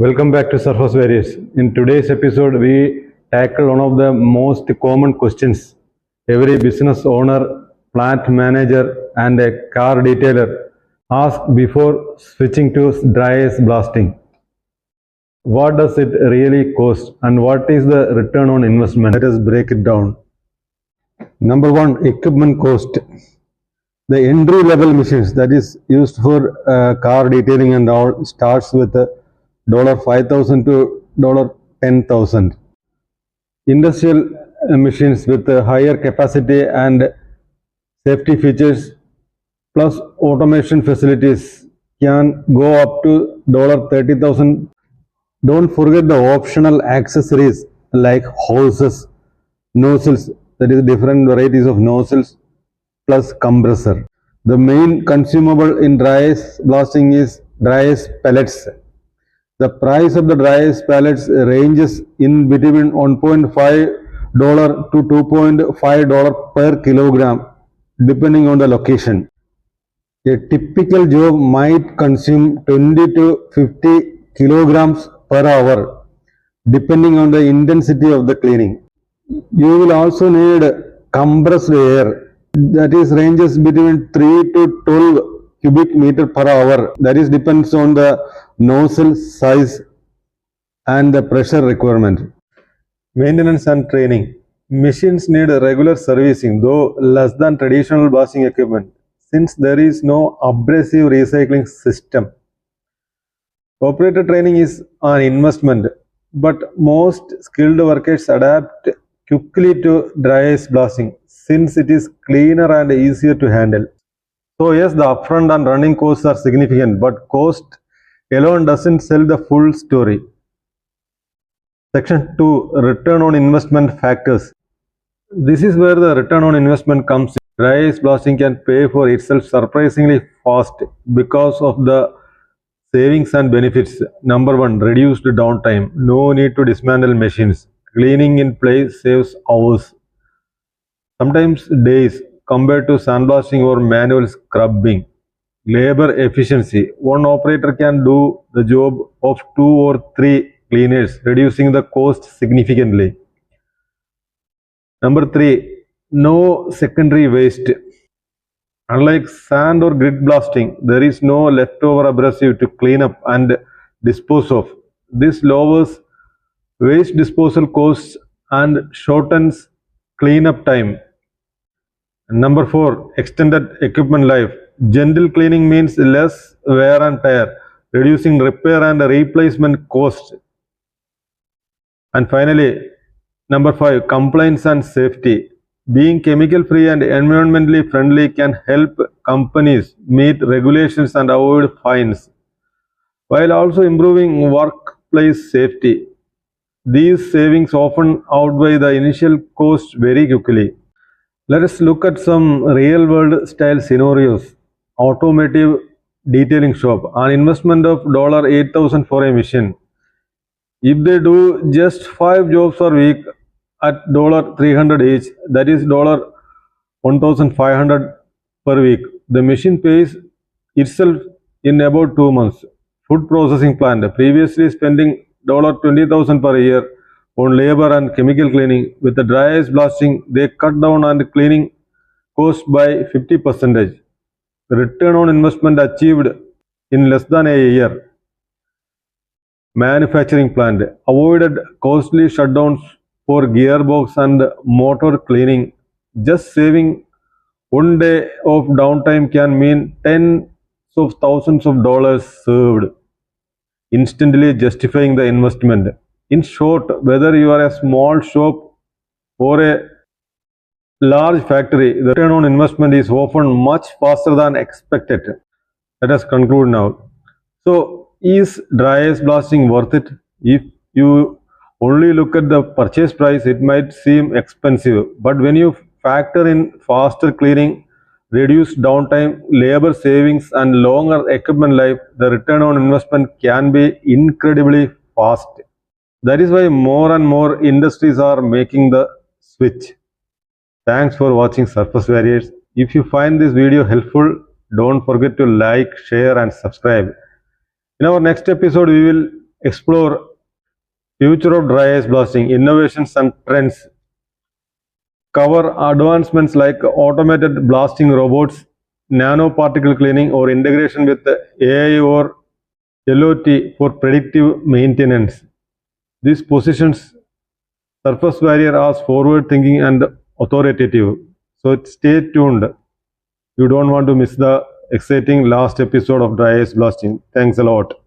Welcome back to Surface Warriors. In today's episode, we tackle one of the most common questions every business owner, plant manager, and a car detailer ask before switching to dry ice blasting. What does it really cost, and what is the return on investment? Let us break it down. Number one, equipment cost. The entry level machines that is used for car detailing and all starts with $5,000 to $10,000. Industrial machines with higher capacity and safety features plus automation facilities can go up to $30,000. Don't forget the optional accessories like hoses, nozzles, that is different varieties of nozzles plus compressor. The main consumable in dry ice blasting is dry ice pellets. The price of the dry ice pellets ranges in between $1.5 to $2.5 per kilogram depending on the location. A typical job might consume 20 to 50 kilograms per hour depending on the intensity of the cleaning. You will also need compressed air that is ranges between 3 to 12 cubic meter per hour. That is depends on the nozzle size and the pressure requirement. Maintenance and training. Machines need regular servicing, though less than traditional blasting equipment, since there is no abrasive recycling system. Operator training is an investment, but most skilled workers adapt quickly to dry ice blasting since it is cleaner and easier to handle. So yes, the upfront and running costs are significant, but cost alone doesn't sell the full story. Section 2, return on investment factors. This is where the return on investment comes in. Dry ice blasting can pay for itself surprisingly fast because of the savings and benefits. Number one, reduced downtime. No need to dismantle machines. Cleaning in place saves hours, sometimes days, compared to sandblasting or manual scrubbing. Labor efficiency. One operator can do the job of 2 or 3 cleaners, reducing the cost significantly. Number 3, no secondary waste. Unlike sand or grit blasting, there is no leftover abrasive to clean up and dispose of. This lowers waste disposal costs and shortens cleanup time. Number 4, extended equipment life. Gentle cleaning means less wear and tear, reducing repair and replacement costs. And finally, number 5, compliance and safety. Being chemical free and environmentally friendly can help companies meet regulations and avoid fines, while also improving workplace safety. These savings often outweigh the initial cost very quickly. Let us look at some real world style scenarios. Automotive detailing shop, an investment of $8,000 for a machine. If they do just 5 jobs per week at $300 each, that is $1,500 per week, the machine pays itself in about 2 months. Food processing plant, previously spending $20,000 per year on labor and chemical cleaning. With the dry ice blasting, they cut down on cleaning cost by 50%. Return on investment achieved in less than a year. Manufacturing plant, avoided costly shutdowns for gearbox and motor cleaning. Just saving 1 day of downtime can mean tens of thousands of dollars saved, instantly justifying the investment. In short, whether you are a small shop or a large factory, the return on investment is often much faster than expected. Let us conclude now. So, is dry ice blasting worth it? If you only look at the purchase price, it might seem expensive, but when you factor in faster cleaning, reduced downtime, labor savings, and longer equipment life, the return on investment can be incredibly fast. That is why more and more industries are making the switch. Thanks for watching Surface Warriors. If you find this video helpful, don't forget to like, share, and subscribe. In our next episode, we will explore future of dry ice blasting, innovations and trends, cover advancements like automated blasting robots, nanoparticle cleaning, or integration with AI or LOT for predictive maintenance. This positions surface barrier as forward thinking and authoritative. So stay tuned. You don't want to miss the exciting last episode of Dry Ice Blasting. Thanks a lot.